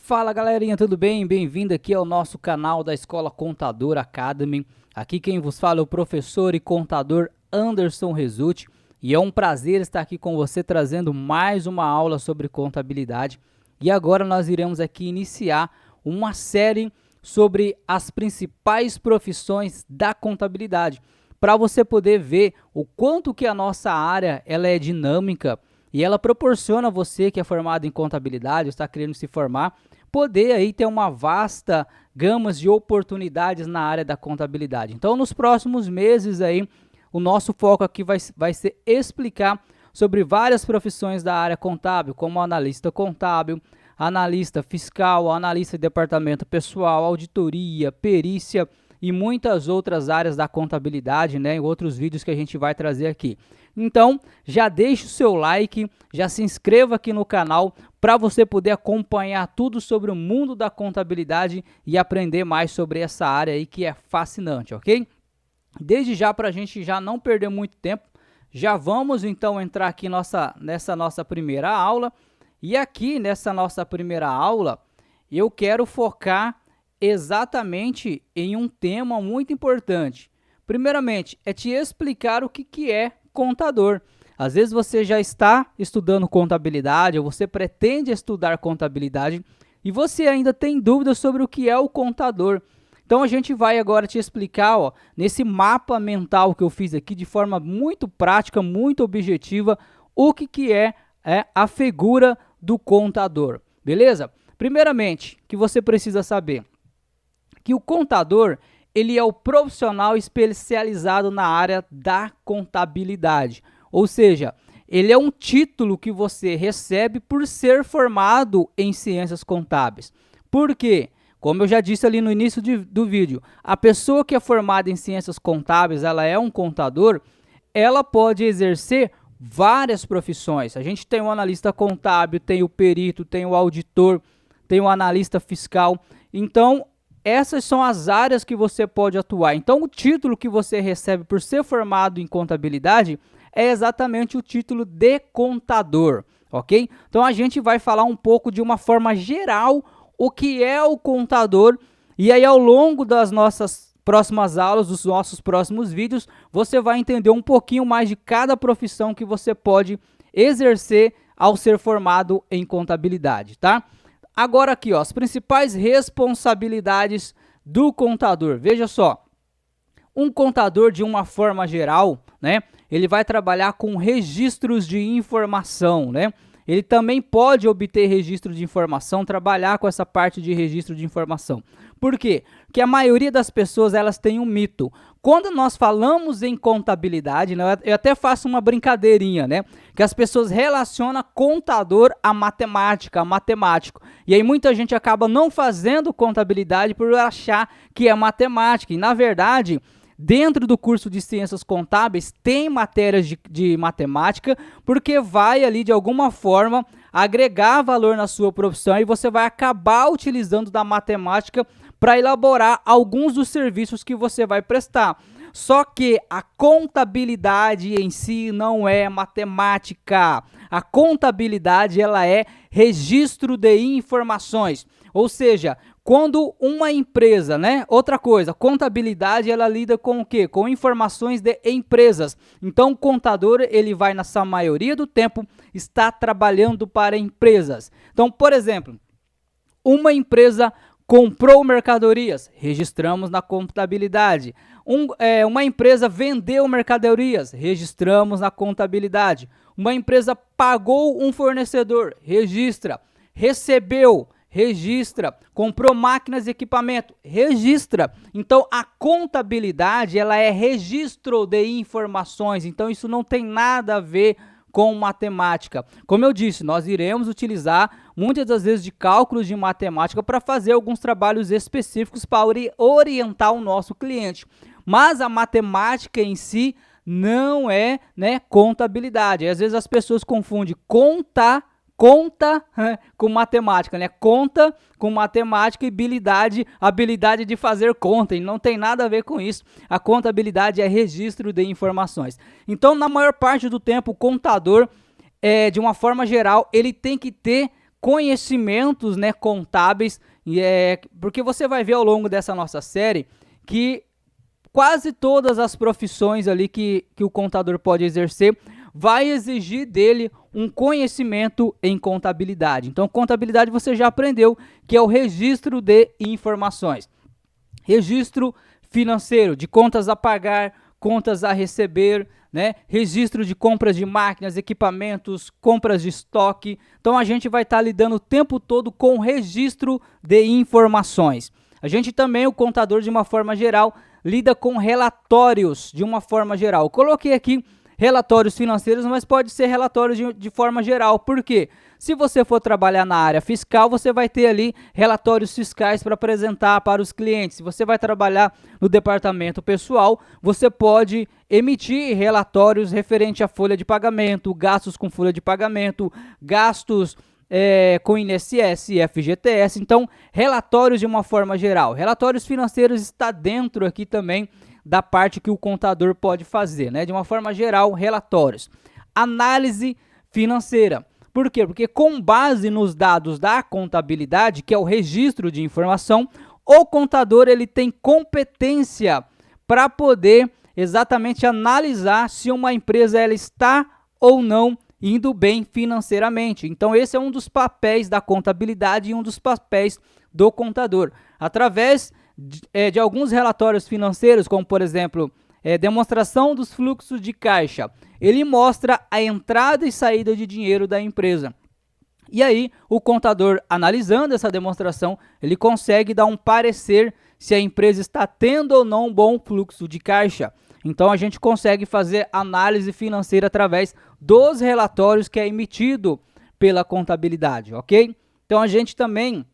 Fala galerinha, tudo bem? Bem-vindo aqui ao nosso canal da Escola Contador Academy. Aqui quem vos fala é o professor e contador Anderson Resulti e é um prazer estar aqui com você trazendo mais uma aula sobre contabilidade. E agora nós iremos aqui iniciar uma série sobre as principais profissões da contabilidade, para você poder ver o quanto que a nossa área ela é dinâmica e ela proporciona a você que é formado em contabilidade, está querendo se formar, poder aí ter uma vasta gama de oportunidades na área da contabilidade. Então, nos próximos meses aí, o nosso foco aqui vai ser explicar sobre várias profissões da área contábil, como analista contábil, analista fiscal, analista de departamento pessoal, auditoria, perícia e muitas outras áreas da contabilidade, né, em outros vídeos que a gente vai trazer aqui. Então, já deixe o seu like, já se inscreva aqui no canal para você poder acompanhar tudo sobre o mundo da contabilidade e aprender mais sobre essa área aí que é fascinante, ok? Desde já, para a gente já não perder muito tempo, já vamos então entrar aqui nessa nossa primeira aula. E aqui nessa nossa primeira aula, eu quero focar exatamente em um tema muito importante. Primeiramente, é te explicar o que é contador. Às vezes você já está estudando contabilidade ou você pretende estudar contabilidade e você ainda tem dúvidas sobre o que é o contador. Então a gente vai agora te explicar, ó, nesse mapa mental que eu fiz aqui de forma muito prática, muito objetiva, o que é a figura do contador, beleza? Primeiramente, que você precisa saber que o contador, ele é o profissional especializado na área da contabilidade, ou seja, ele é um título que você recebe por ser formado em ciências contábeis. Por quê? Como eu já disse ali no início do vídeo, a pessoa que é formada em ciências contábeis, ela é um contador, ela pode exercer várias profissões. A gente tem o analista contábil, tem o perito, tem o auditor, tem o analista fiscal. Então, essas são as áreas que você pode atuar. Então, o título que você recebe por ser formado em contabilidade é exatamente o título de contador, ok? Então, a gente vai falar um pouco de uma forma geral o que é o contador e aí ao longo das nossas próximas aulas, dos nossos próximos vídeos, você vai entender um pouquinho mais de cada profissão que você pode exercer ao ser formado em contabilidade, tá? Agora aqui, ó, as principais responsabilidades do contador. Veja só, um contador de uma forma geral, né, ele vai trabalhar com registros de informação, né? Ele também pode obter registro de informação, trabalhar com essa parte de registro de informação. Por quê? Porque a maioria das pessoas, elas têm um mito. Quando nós falamos em contabilidade, né, eu até faço uma brincadeirinha, né? Que as pessoas relacionam contador a matemática, a matemático. E aí muita gente acaba não fazendo contabilidade por achar que é matemática. E na verdade, dentro do curso de Ciências Contábeis, tem matérias de matemática, porque vai ali, de alguma forma, agregar valor na sua profissão e você vai acabar utilizando da matemática para elaborar alguns dos serviços que você vai prestar. Só que a contabilidade em si não é matemática. A contabilidade, ela é registro de informações. Ou seja, quando uma empresa, né? Outra coisa, contabilidade, ela lida com o quê? Com informações de empresas. Então, o contador, ele vai, na sua maioria do tempo, estar trabalhando para empresas. Então, por exemplo, uma empresa comprou mercadorias, registramos na contabilidade. Uma empresa vendeu mercadorias, registramos na contabilidade. Uma empresa pagou um fornecedor, registra. Recebeu, registra. Comprou máquinas e equipamento, registra. Então, a contabilidade, ela é registro de informações. Então, isso não tem nada a ver com matemática. Como eu disse, nós iremos utilizar muitas das vezes de cálculos de matemática para fazer alguns trabalhos específicos para orientar o nosso cliente. Mas a matemática em si não é, né, contabilidade. Às vezes as pessoas confundem conta com matemática, né? Conta com matemática e habilidade de fazer conta, e não tem nada a ver com isso. A contabilidade é registro de informações. Então, na maior parte do tempo, o contador, de uma forma geral, ele tem que ter conhecimentos, né, contábeis, porque você vai ver ao longo dessa nossa série que quase todas as profissões ali que o contador pode exercer vai exigir dele um conhecimento em contabilidade. Então, contabilidade você já aprendeu, que é o registro de informações. Registro financeiro, de contas a pagar, contas a receber, né? Registro de compras de máquinas, equipamentos, compras de estoque. Então, a gente vai estar lidando o tempo todo com registro de informações. A gente também, o contador, de uma forma geral, lida com relatórios de uma forma geral. Eu coloquei aqui relatórios financeiros, mas pode ser relatórios de forma geral. Por quê? Se você for trabalhar na área fiscal, você vai ter ali relatórios fiscais para apresentar para os clientes. Se você vai trabalhar no departamento pessoal, você pode emitir relatórios referente à folha de pagamento, gastos com folha de pagamento, gastos com INSS e FGTS. Então, relatórios de uma forma geral. Relatórios financeiros está dentro aqui também da parte que o contador pode fazer, né? De uma forma geral, relatórios. Análise financeira. Por quê? Porque com base nos dados da contabilidade, que é o registro de informação, o contador ele tem competência para poder exatamente analisar se uma empresa ela está ou não indo bem financeiramente. Então, esse é um dos papéis da contabilidade e um dos papéis do contador. Através de alguns relatórios financeiros, como, por exemplo, demonstração dos fluxos de caixa, ele mostra a entrada e saída de dinheiro da empresa. E aí, o contador, analisando essa demonstração, ele consegue dar um parecer se a empresa está tendo ou não um bom fluxo de caixa. Então, a gente consegue fazer análise financeira através dos relatórios que é emitido pela contabilidade, ok? Então, a gente também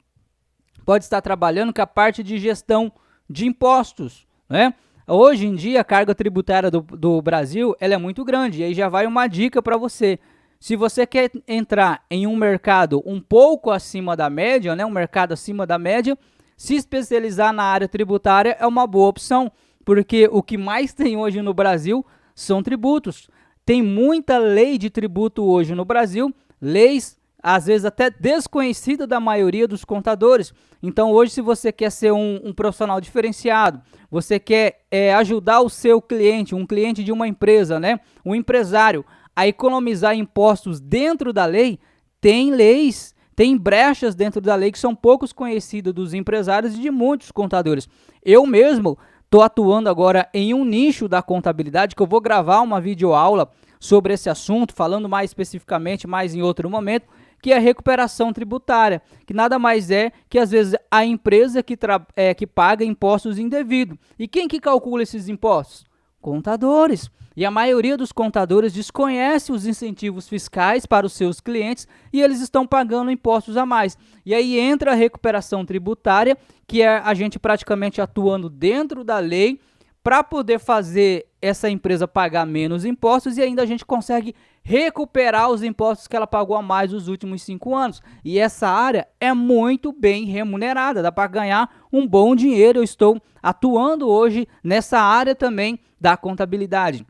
pode estar trabalhando com a parte de gestão de impostos, né? Hoje em dia, a carga tributária do Brasil ela é muito grande, e aí já vai uma dica para você. Se você quer entrar em um mercado um pouco acima da média, né, um mercado acima da média, se especializar na área tributária é uma boa opção, porque o que mais tem hoje no Brasil são tributos. Tem muita lei de tributo hoje no Brasil, leis às vezes até desconhecida da maioria dos contadores. Então hoje, se você quer ser um profissional diferenciado, você quer ajudar o seu cliente, um cliente de uma empresa, né, um empresário, a economizar impostos dentro da lei, tem leis, tem brechas dentro da lei que são poucos conhecidas dos empresários e de muitos contadores. Eu mesmo estou atuando agora em um nicho da contabilidade, que eu vou gravar uma videoaula sobre esse assunto, falando mais especificamente, mais em outro momento, que é a recuperação tributária, que nada mais é que, às vezes, a empresa que paga impostos indevidos. E quem que calcula esses impostos? Contadores. E a maioria dos contadores desconhece os incentivos fiscais para os seus clientes e eles estão pagando impostos a mais. E aí entra a recuperação tributária, que é a gente praticamente atuando dentro da lei para poder fazer essa empresa pagar menos impostos, e ainda a gente consegue recuperar os impostos que ela pagou a mais nos últimos 5 anos. E essa área é muito bem remunerada, dá para ganhar um bom dinheiro. Eu estou atuando hoje nessa área também da contabilidade.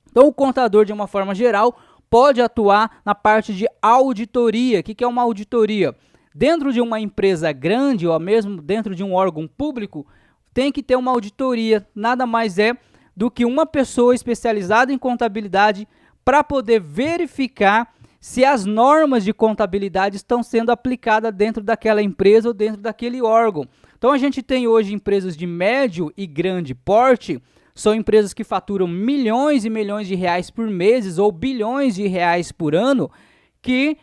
Então, o contador, de uma forma geral, pode atuar na parte de auditoria. O que é uma auditoria? Dentro de uma empresa grande, ou mesmo dentro de um órgão público, tem que ter uma auditoria. Nada mais é do que uma pessoa especializada em contabilidade para poder verificar se as normas de contabilidade estão sendo aplicadas dentro daquela empresa ou dentro daquele órgão. Então, a gente tem hoje empresas de médio e grande porte, são empresas que faturam milhões e milhões de reais por mês ou bilhões de reais por ano, que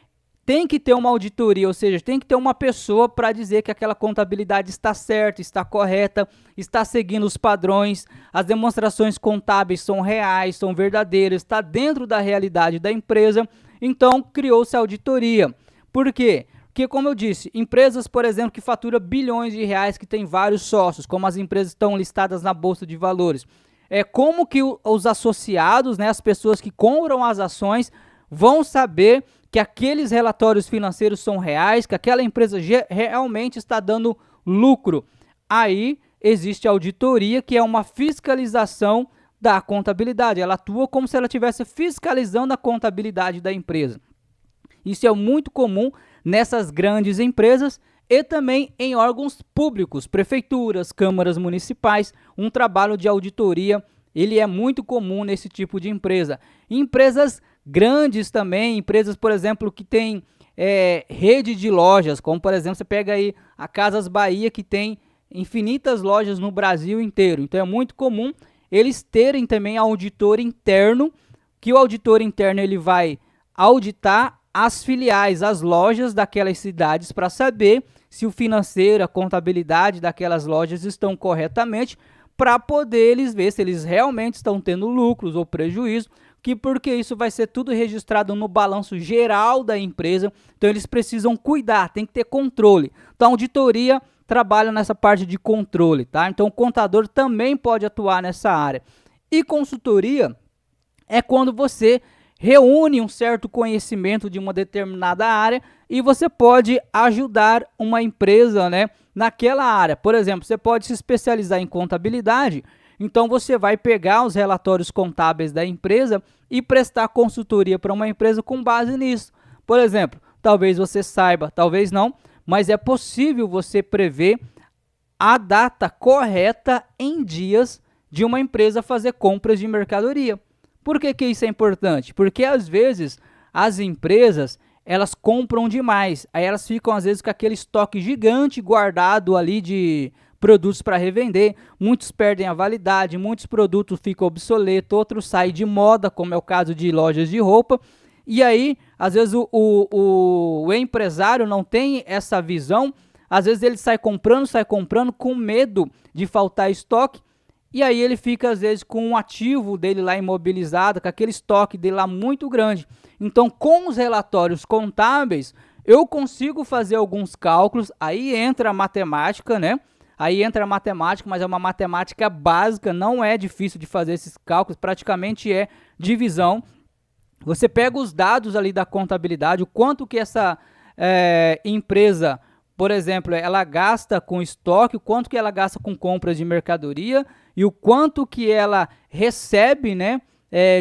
tem que ter uma auditoria, ou seja, tem que ter uma pessoa para dizer que aquela contabilidade está certa, está correta, está seguindo os padrões, as demonstrações contábeis são reais, são verdadeiras, está dentro da realidade da empresa. Então, criou-se a auditoria. Por quê? Porque, como eu disse, empresas, por exemplo, que faturam bilhões de reais, que tem vários sócios, como as empresas estão listadas na Bolsa de Valores, como que os associados, né, as pessoas que compram as ações, vão saber que aqueles relatórios financeiros são reais, que aquela empresa realmente está dando lucro? Aí existe a auditoria, que é uma fiscalização da contabilidade. Ela atua como se ela estivesse fiscalizando a contabilidade da empresa. Isso é muito comum nessas grandes empresas e também em órgãos públicos, prefeituras, câmaras municipais. Um trabalho de auditoria, ele é muito comum nesse tipo de empresa. Empresas grandes também, empresas, por exemplo, que tem rede de lojas, como por exemplo, você pega aí a Casas Bahia, que tem infinitas lojas no Brasil inteiro. Então é muito comum eles terem também auditor interno, que o auditor interno ele vai auditar as filiais, as lojas daquelas cidades para saber se o financeiro, a contabilidade daquelas lojas estão corretamente, para poder eles ver se eles realmente estão tendo lucros ou prejuízo, porque isso vai ser tudo registrado no balanço geral da empresa, então eles precisam cuidar, tem que ter controle. Então a auditoria trabalha nessa parte de controle, tá? Então o contador também pode atuar nessa área. E consultoria é quando você reúne um certo conhecimento de uma determinada área e você pode ajudar uma empresa, né, naquela área. Por exemplo, você pode se especializar em contabilidade, então você vai pegar os relatórios contábeis da empresa e prestar consultoria para uma empresa com base nisso. Por exemplo, talvez você saiba, talvez não, mas é possível você prever a data correta em dias de uma empresa fazer compras de mercadoria. Por que isso é importante? Porque às vezes as empresas elas compram demais, aí elas ficam às vezes com aquele estoque gigante guardado ali de produtos para revender, muitos perdem a validade, muitos produtos ficam obsoletos, outros saem de moda, como é o caso de lojas de roupa, e aí às vezes o empresário não tem essa visão, às vezes ele sai comprando com medo de faltar estoque, e aí ele fica às vezes com um ativo dele lá imobilizado, com aquele estoque dele lá muito grande. Então com os relatórios contábeis, eu consigo fazer alguns cálculos, aí entra a matemática, né? Aí entra a matemática, mas é uma matemática básica, não é difícil de fazer esses cálculos, praticamente é divisão. Você pega os dados ali da contabilidade, o quanto que essa empresa, por exemplo, ela gasta com estoque, o quanto que ela gasta com compras de mercadoria e o quanto que ela recebe, né,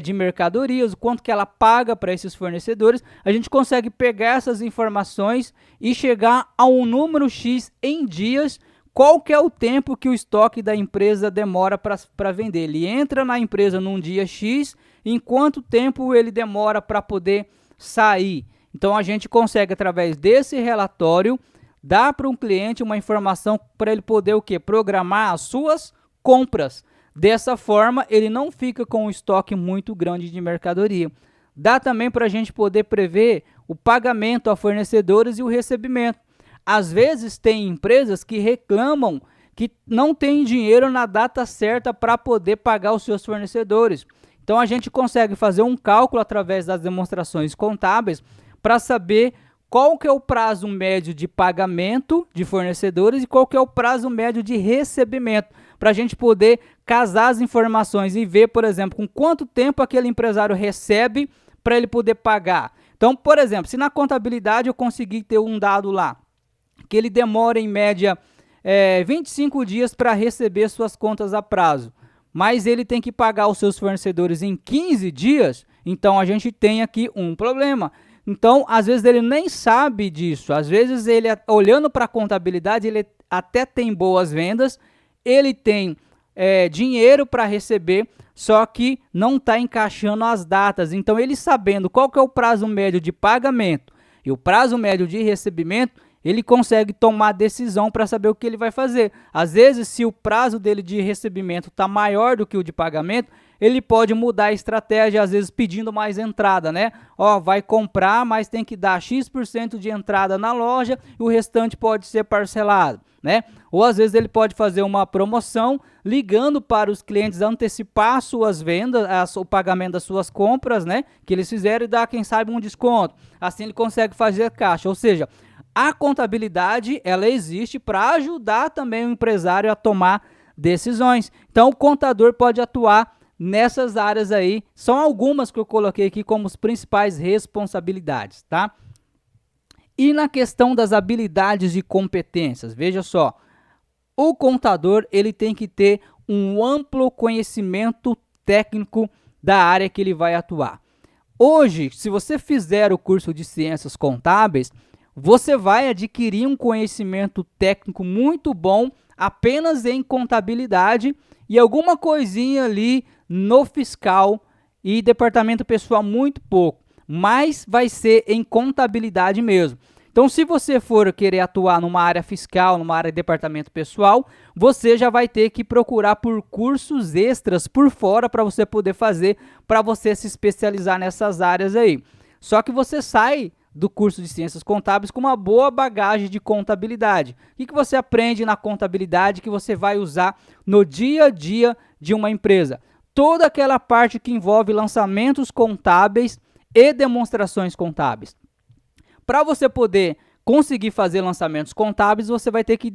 de mercadorias, o quanto que ela paga para esses fornecedores. A gente consegue pegar essas informações e chegar a um número X em dias. Qual que é o tempo que o estoque da empresa demora para vender? Ele entra na empresa num dia X, em quanto tempo ele demora para poder sair? Então a gente consegue, através desse relatório, dar para um cliente uma informação para ele poder o quê? Programar as suas compras. Dessa forma, ele não fica com um estoque muito grande de mercadoria. Dá também para a gente poder prever o pagamento a fornecedores e o recebimento. Às vezes tem empresas que reclamam que não tem dinheiro na data certa para poder pagar os seus fornecedores. Então a gente consegue fazer um cálculo através das demonstrações contábeis para saber qual que é o prazo médio de pagamento de fornecedores e qual que é o prazo médio de recebimento, para a gente poder casar as informações e ver, por exemplo, com quanto tempo aquele empresário recebe para ele poder pagar. Então, por exemplo, se na contabilidade eu conseguir ter um dado lá, que ele demora em média 25 dias para receber suas contas a prazo, mas ele tem que pagar os seus fornecedores em 15 dias, então a gente tem aqui um problema. Então, às vezes ele nem sabe disso, às vezes ele, olhando para a contabilidade, ele até tem boas vendas, ele tem dinheiro para receber, só que não está encaixando as datas. Então, ele sabendo qual que é o prazo médio de pagamento e o prazo médio de recebimento, ele consegue tomar decisão para saber o que ele vai fazer. Às vezes, se o prazo dele de recebimento está maior do que o de pagamento, ele pode mudar a estratégia, às vezes pedindo mais entrada, né? Ó, vai comprar, mas tem que dar X% de entrada na loja e o restante pode ser parcelado, né? Ou às vezes ele pode fazer uma promoção, ligando para os clientes antecipar suas vendas, o pagamento das suas compras, né? Que eles fizeram e dar, quem sabe, um desconto. Assim ele consegue fazer caixa, ou seja, a contabilidade, ela existe para ajudar também o empresário a tomar decisões. Então, o contador pode atuar nessas áreas aí. São algumas que eu coloquei aqui como as principais responsabilidades, tá? E na questão das habilidades e competências, veja só, o contador ele tem que ter um amplo conhecimento técnico da área que ele vai atuar. Hoje, se você fizer o curso de Ciências Contábeis, você vai adquirir um conhecimento técnico muito bom apenas em contabilidade e alguma coisinha ali no fiscal e departamento pessoal muito pouco, mas vai ser em contabilidade mesmo. Então, se você for querer atuar numa área fiscal, numa área de departamento pessoal, você já vai ter que procurar por cursos extras por fora para você poder fazer, para você se especializar nessas áreas aí. Só que você sai do curso de Ciências Contábeis com uma boa bagagem de contabilidade. O que você aprende na contabilidade que você vai usar no dia a dia de uma empresa? Toda aquela parte que envolve lançamentos contábeis e demonstrações contábeis. Para você poder conseguir fazer lançamentos contábeis, você vai ter que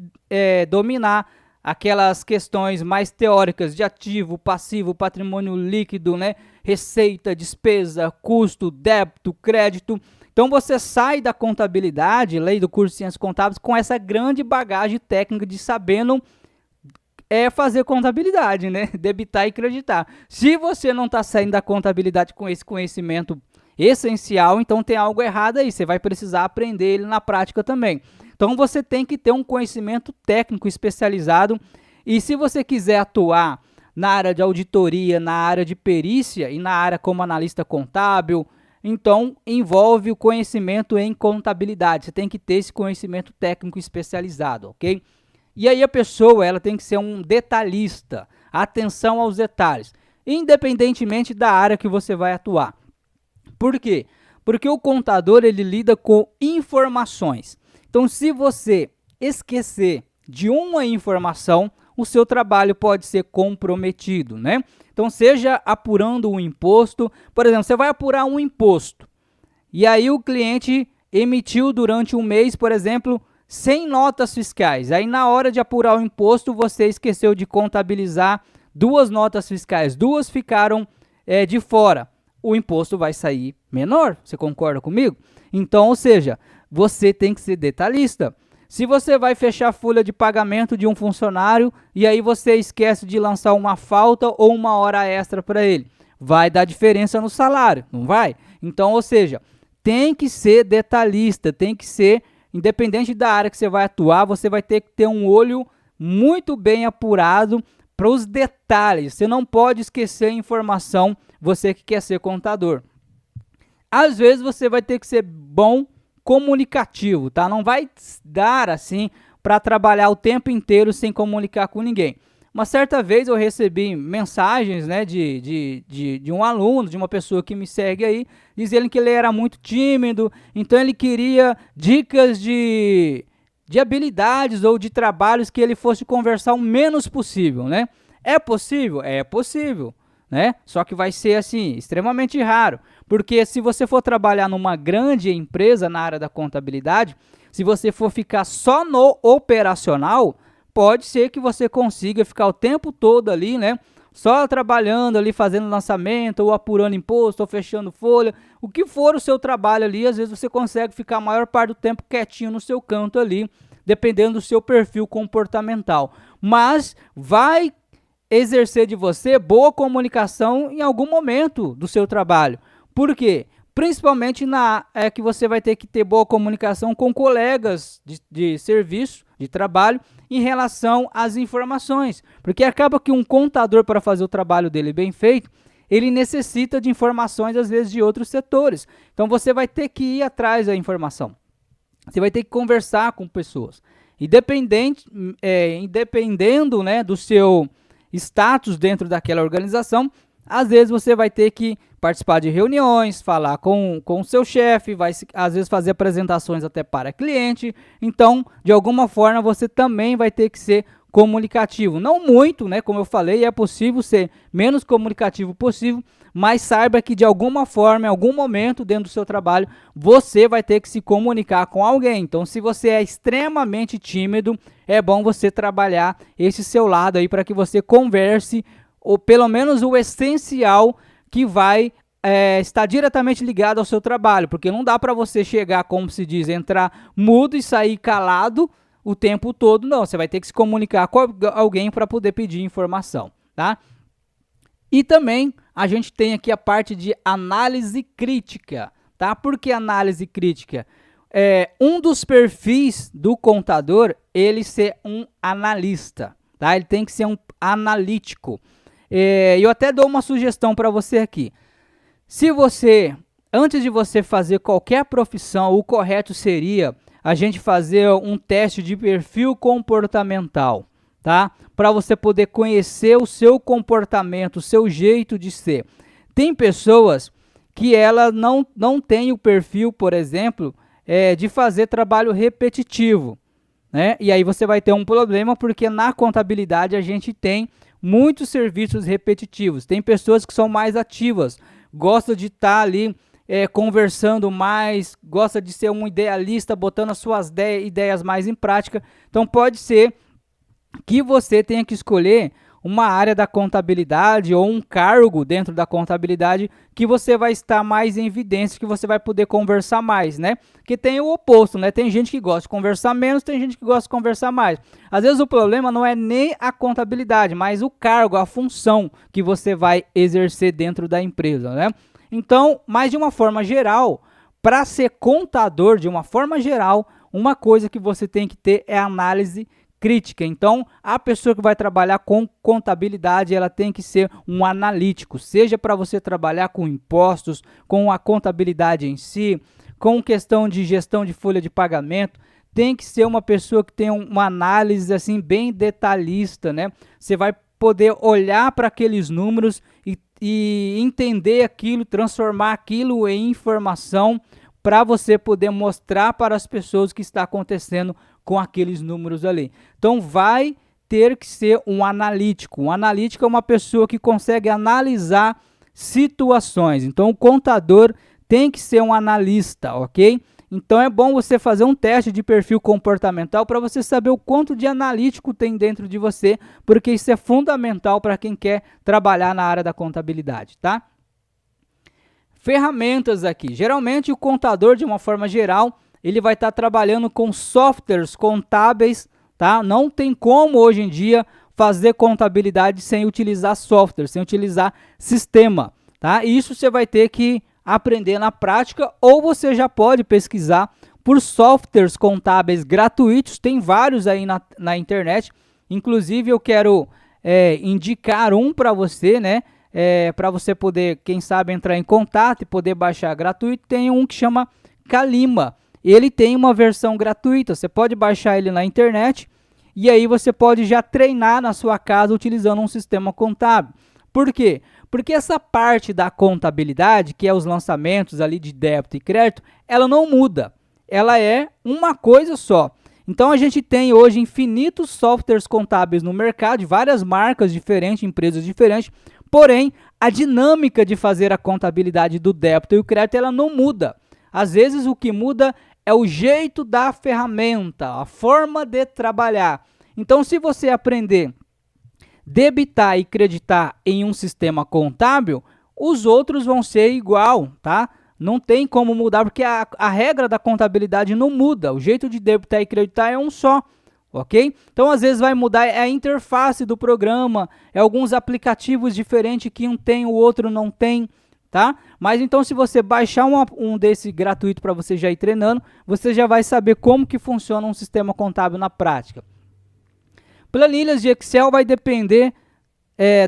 dominar aquelas questões mais teóricas de ativo, passivo, patrimônio líquido, né? Receita, despesa, custo, débito, crédito. Então você sai da contabilidade, lei do curso de Ciências Contábeis, com essa grande bagagem técnica de sabendo fazer contabilidade, né? Debitar e creditar. Se você não está saindo da contabilidade com esse conhecimento essencial, então tem algo errado aí, você vai precisar aprender ele na prática também. Então você tem que ter um conhecimento técnico especializado e se você quiser atuar na área de auditoria, na área de perícia e na área como analista contábil, então envolve o conhecimento em contabilidade, você tem que ter esse conhecimento técnico especializado, ok? E aí a pessoa ela tem que ser um detalhista, atenção aos detalhes, independentemente da área que você vai atuar. Por quê? Porque o contador ele lida com informações. Então, se você esquecer de uma informação, o seu trabalho pode ser comprometido, né? Então, seja apurando um imposto, por exemplo, você vai apurar um imposto e aí o cliente emitiu durante um mês, por exemplo, 100 notas fiscais. Aí, na hora de apurar o imposto, você esqueceu de contabilizar 2 notas fiscais, 2 ficaram de fora. O imposto vai sair menor, você concorda comigo? Então, ou seja, você tem que ser detalhista. Se você vai fechar a folha de pagamento de um funcionário e aí você esquece de lançar uma falta ou uma hora extra para ele, vai dar diferença no salário, não vai? Então, ou seja, tem que ser detalhista, tem que ser, independente da área que você vai atuar, você vai ter que ter um olho muito bem apurado para os detalhes. Você não pode esquecer a informação, você que quer ser contador. Às vezes você vai ter que ser bom comunicativo, tá? Não vai dar assim para trabalhar o tempo inteiro sem comunicar com ninguém. Uma certa vez eu recebi mensagens, né, de um aluno, de uma pessoa que me segue aí, dizendo que ele era muito tímido, então ele queria dicas de habilidades ou de trabalhos que ele fosse conversar o menos possível, né? É possível? É possível, né? Só que vai ser assim, extremamente raro, porque se você for trabalhar numa grande empresa na área da contabilidade, se você for ficar só no operacional, pode ser que você consiga ficar o tempo todo ali, né? Só trabalhando ali, fazendo lançamento, ou apurando imposto, ou fechando folha, o que for o seu trabalho ali, às vezes você consegue ficar a maior parte do tempo quietinho no seu canto ali, dependendo do seu perfil comportamental. Mas vai exercer de você boa comunicação em algum momento do seu trabalho. Por quê? Principalmente que você vai ter que ter boa comunicação com colegas de serviço, de trabalho, em relação às informações. Porque acaba que um contador, para fazer o trabalho dele bem feito, ele necessita de informações, às vezes, de outros setores. Então, você vai ter que ir atrás da informação. Você vai ter que conversar com pessoas. Independendo, né, do seu status dentro daquela organização, às vezes você vai ter que participar de reuniões, falar com o seu chefe, vai às vezes fazer apresentações até para cliente. Então, de alguma forma, você também vai ter que ser comunicativo. Não muito, né? Como eu falei, é possível ser menos comunicativo possível, mas saiba que de alguma forma, em algum momento dentro do seu trabalho, você vai ter que se comunicar com alguém. Então, se você é extremamente tímido, é bom você trabalhar esse seu lado aí para que você converse, ou pelo menos o essencial que vai estar diretamente ligado ao seu trabalho, porque não dá para você chegar, como se diz, entrar mudo e sair calado o tempo todo, não. Você vai ter que se comunicar com alguém para poder pedir informação, tá? E também a gente tem aqui a parte de análise crítica, tá? Por que análise crítica? um dos perfis do contador, ele ser um analista, tá? Ele tem que ser um analítico. Eu até dou uma sugestão para você aqui. Se você, antes de você fazer qualquer profissão, o correto seria a gente fazer um teste de perfil comportamental, tá? Para você poder conhecer o seu comportamento, o seu jeito de ser. Tem pessoas que ela não tem o perfil, por exemplo, de fazer trabalho repetitivo, né? E aí você vai ter um problema, porque na contabilidade a gente tem muitos serviços repetitivos. Tem pessoas que são mais ativas, gosta de estar ali conversando mais, gosta de ser um idealista, botando as suas ideias mais em prática. Então pode ser que você tenha que escolher uma área da contabilidade ou um cargo dentro da contabilidade que você vai estar mais em evidência, que você vai poder conversar mais, né? Porque tem o oposto, né? Tem gente que gosta de conversar menos, tem gente que gosta de conversar mais. Às vezes o problema não é nem a contabilidade, mas o cargo, a função que você vai exercer dentro da empresa, né? Então, mas de uma forma geral, para ser contador, de uma forma geral, uma coisa que você tem que ter é análise crítica. Então, a pessoa que vai trabalhar com contabilidade, ela tem que ser um analítico, seja para você trabalhar com impostos, com a contabilidade em si, com questão de gestão de folha de pagamento, tem que ser uma pessoa que tem uma análise assim bem detalhista, né? Você vai poder olhar para aqueles números e entender aquilo, transformar aquilo em informação para você poder mostrar para as pessoas o que está acontecendo com aqueles números ali. Então vai ter que ser um analítico. Um analítico é uma pessoa que consegue analisar situações. Então o contador tem que ser um analista, ok? Então é bom você fazer um teste de perfil comportamental para você saber o quanto de analítico tem dentro de você, porque isso é fundamental para quem quer trabalhar na área da contabilidade, tá? Ferramentas aqui. Geralmente o contador, de uma forma geral, ele vai estar trabalhando com softwares contábeis, tá? Não tem como hoje em dia fazer contabilidade sem utilizar software, sem utilizar sistema, tá? E isso você vai ter que aprender na prática, ou você já pode pesquisar por softwares contábeis gratuitos, tem vários aí na internet. Inclusive eu quero indicar um para você, né? Para você poder, quem sabe, entrar em contato e poder baixar gratuito. Tem um que chama Calima. Ele tem uma versão gratuita, você pode baixar ele na internet e aí você pode já treinar na sua casa utilizando um sistema contábil. Por quê? Porque essa parte da contabilidade, que é os lançamentos ali de débito e crédito, ela não muda. Ela é uma coisa só. Então a gente tem hoje infinitos softwares contábeis no mercado, de várias marcas diferentes, empresas diferentes, porém a dinâmica de fazer a contabilidade do débito e o crédito, ela não muda. Às vezes o que muda é o jeito da ferramenta, a forma de trabalhar. Então, se você aprender debitar e creditar em um sistema contábil, os outros vão ser igual, tá? Não tem como mudar, porque a regra da contabilidade não muda. O jeito de debitar e creditar é um só, ok? Então, às vezes vai mudar a interface do programa, alguns aplicativos diferentes que um tem, o outro não tem, tá? Mas então, se você baixar um desse gratuito para você já ir treinando, você já vai saber como que funciona um sistema contábil na prática. Planilhas de Excel vai depender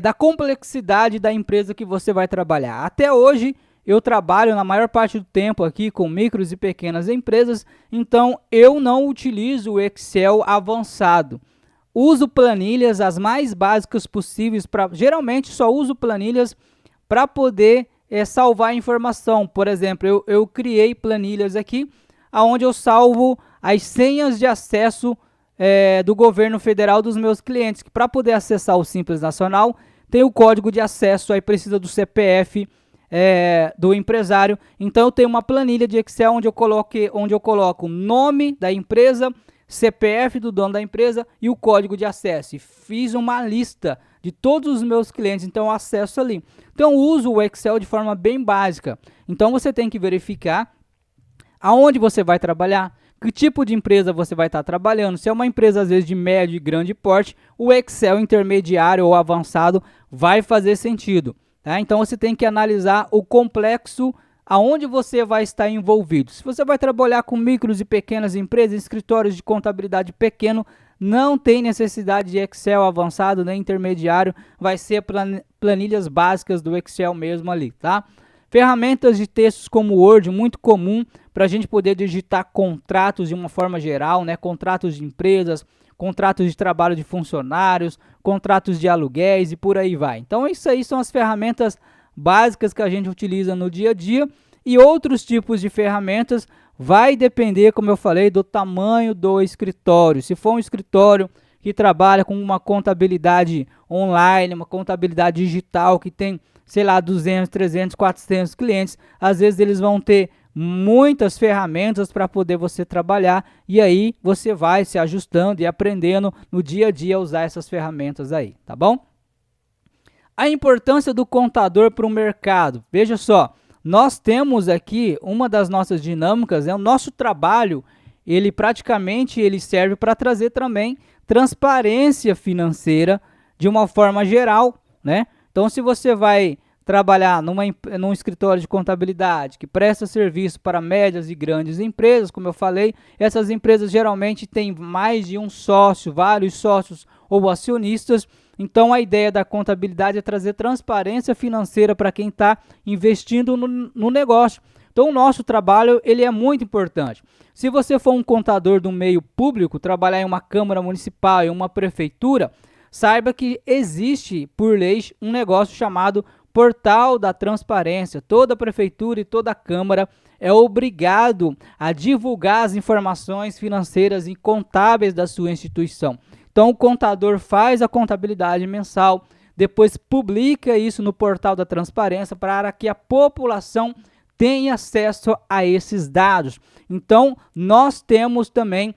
da complexidade da empresa que você vai trabalhar. Até hoje, eu trabalho na maior parte do tempo aqui com micros e pequenas empresas, então eu não utilizo o Excel avançado. Uso planilhas as mais básicas possíveis, geralmente só uso planilhas para poder salvar informação. Por exemplo, eu criei planilhas aqui, onde eu salvo as senhas de acesso do governo federal dos meus clientes, que para poder acessar o Simples Nacional, tem o código de acesso, aí precisa do CPF do empresário. Então eu tenho uma planilha de Excel onde eu coloco o nome da empresa, CPF do dono da empresa e o código de acesso. E fiz uma lista de todos os meus clientes, então eu acesso ali. Então eu uso o Excel de forma bem básica. Então você tem que verificar aonde você vai trabalhar, que tipo de empresa você vai estar trabalhando. Se é uma empresa, às vezes, de médio e grande porte, o Excel intermediário ou avançado vai fazer sentido, tá? Então, você tem que analisar o complexo aonde você vai estar envolvido. Se você vai trabalhar com micros e pequenas empresas, escritórios de contabilidade pequeno, não tem necessidade de Excel avançado nem intermediário, vai ser planilhas básicas do Excel mesmo ali, tá? Ferramentas de textos como Word, muito comum para a gente poder digitar contratos de uma forma geral, né? Contratos de empresas, contratos de trabalho de funcionários, contratos de aluguéis e por aí vai. Então, isso aí são as ferramentas básicas que a gente utiliza no dia a dia, e outros tipos de ferramentas vai depender, como eu falei, do tamanho do escritório. Se for um escritório que trabalha com uma contabilidade online, uma contabilidade digital que tem, sei lá, 200, 300, 400 clientes, às vezes eles vão ter muitas ferramentas para poder você trabalhar, e aí você vai se ajustando e aprendendo no dia a dia a usar essas ferramentas aí, tá bom? A importância do contador para o mercado. Veja só, nós temos aqui uma das nossas dinâmicas, o nosso trabalho, ele praticamente serve para trazer também transparência financeira de uma forma geral, né? Então, se você vai trabalhar num escritório de contabilidade que presta serviço para médias e grandes empresas, como eu falei, essas empresas geralmente têm mais de um sócio, vários sócios ou acionistas. Então, a ideia da contabilidade é trazer transparência financeira para quem está investindo no negócio. Então, o nosso trabalho ele é muito importante. Se você for um contador do meio público, trabalhar em uma Câmara Municipal, em uma prefeitura, saiba que existe, por lei, um negócio chamado Portal da Transparência. Toda prefeitura e toda Câmara é obrigado a divulgar as informações financeiras e contábeis da sua instituição. Então, o contador faz a contabilidade mensal, depois publica isso no Portal da Transparência para que a população tenha acesso a esses dados. Então, nós temos também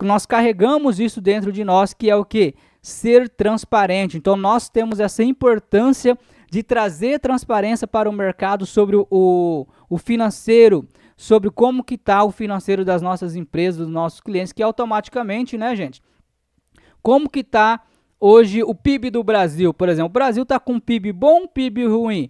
nós carregamos isso dentro de nós, que é o quê? Ser transparente. Então, nós temos essa importância de trazer transparência para o mercado sobre o financeiro, sobre como que está o financeiro das nossas empresas, dos nossos clientes, que automaticamente, né, gente? Como que está hoje o PIB do Brasil? Por exemplo, o Brasil está com um PIB bom, um PIB ruim.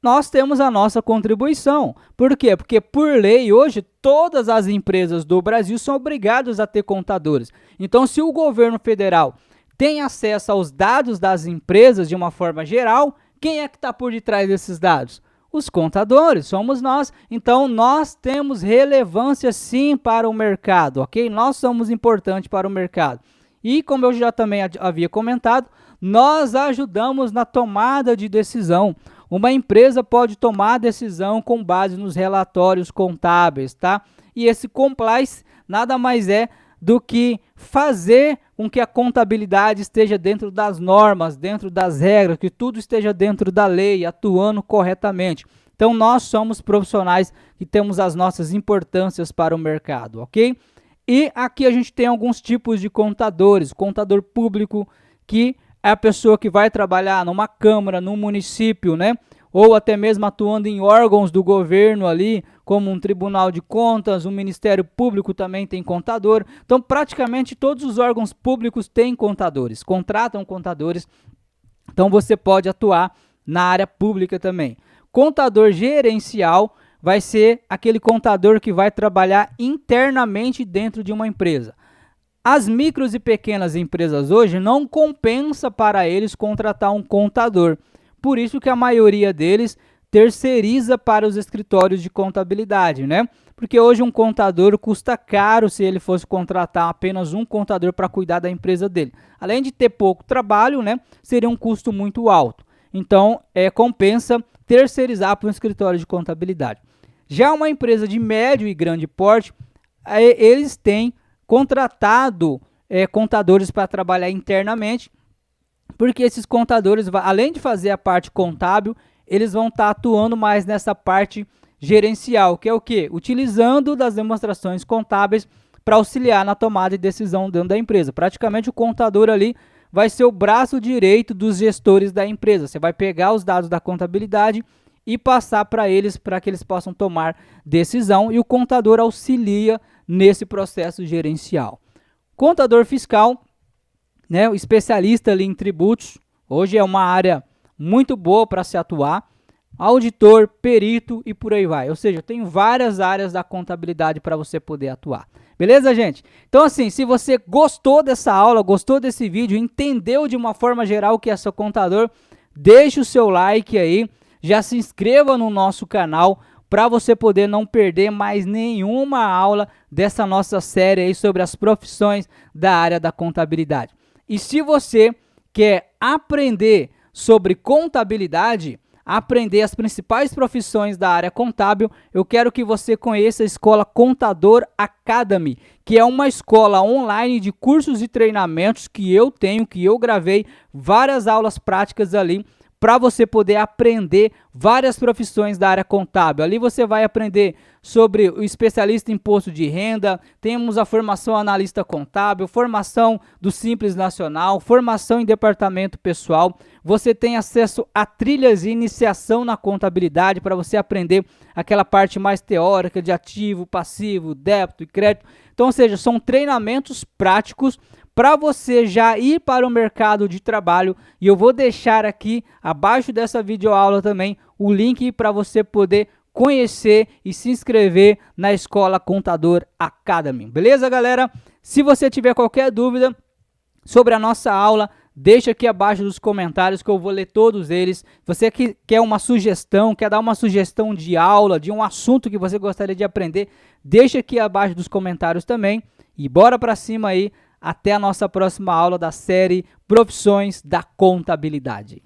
Nós temos a nossa contribuição. Por quê? Porque, por lei, hoje, todas as empresas do Brasil são obrigadas a ter contadores. Então, se o governo federal tem acesso aos dados das empresas de uma forma geral, quem é que está por detrás desses dados? Os contadores, somos nós. Então, nós temos relevância, sim, para o mercado, ok? Nós somos importantes para o mercado. E, como eu já também havia comentado, nós ajudamos na tomada de decisão. Uma empresa pode tomar decisão com base nos relatórios contábeis, tá? E esse compliance nada mais é do que fazer com que a contabilidade esteja dentro das normas, dentro das regras, que tudo esteja dentro da lei, atuando corretamente. Então, nós somos profissionais que temos as nossas importâncias para o mercado, ok? E aqui a gente tem alguns tipos de contadores. Contador público, que é a pessoa que vai trabalhar numa câmara, num município, né? Ou até mesmo atuando em órgãos do governo ali, como um tribunal de contas, um ministério público também tem contador. Então, praticamente todos os órgãos públicos têm contadores, contratam contadores. Então, você pode atuar na área pública também. Contador gerencial vai ser aquele contador que vai trabalhar internamente dentro de uma empresa. As micros e pequenas empresas hoje não compensa para eles contratar um contador. Por isso que a maioria deles terceiriza para os escritórios de contabilidade, né? Porque hoje um contador custa caro se ele fosse contratar apenas um contador para cuidar da empresa dele. Além de ter pouco trabalho, né? Seria um custo muito alto. Então, compensa terceirizar para um escritório de contabilidade. Já uma empresa de médio e grande porte, eles têm contratado contadores para trabalhar internamente, porque esses contadores, além de fazer a parte contábil, eles vão estar atuando mais nessa parte gerencial, que é o quê? Utilizando das demonstrações contábeis para auxiliar na tomada de decisão dentro da empresa. Praticamente o contador ali vai ser o braço direito dos gestores da empresa. Você vai pegar os dados da contabilidade e passar para eles, para que eles possam tomar decisão, e o contador auxilia nesse processo gerencial. Contador fiscal, né, o especialista ali em tributos, hoje é uma área muito boa para se atuar. auditor, perito e por aí vai. Ou seja, eu tenho várias áreas da contabilidade para você poder atuar. Beleza, gente? Então, assim, se você gostou dessa aula, gostou desse vídeo, entendeu de uma forma geral o que é seu contador, deixe o seu like aí, já se inscreva no nosso canal para você poder não perder mais nenhuma aula dessa nossa série aí sobre as profissões da área da contabilidade. E se você quer aprender sobre contabilidade, aprender as principais profissões da área contábil, eu quero que você conheça a Escola Contador Academy, que é uma escola online de cursos e treinamentos que eu gravei várias aulas práticas ali, para você poder aprender várias profissões da área contábil. Ali você vai aprender sobre o especialista em imposto de renda, temos a formação analista contábil, formação do Simples Nacional, formação em departamento pessoal. Você tem acesso a trilhas de iniciação na contabilidade para você aprender aquela parte mais teórica de ativo, passivo, débito e crédito. Então, ou seja, são treinamentos práticos para você já ir para o mercado de trabalho, e eu vou deixar aqui abaixo dessa videoaula também o link para você poder conhecer e se inscrever na Escola Contador Academy. Beleza, galera? Se você tiver qualquer dúvida sobre a nossa aula, deixa aqui abaixo nos comentários que eu vou ler todos eles. Você que quer uma sugestão, quer dar uma sugestão de aula, de um assunto que você gostaria de aprender, deixa aqui abaixo dos comentários também. E bora para cima aí. Até a nossa próxima aula da série Profissões da Contabilidade.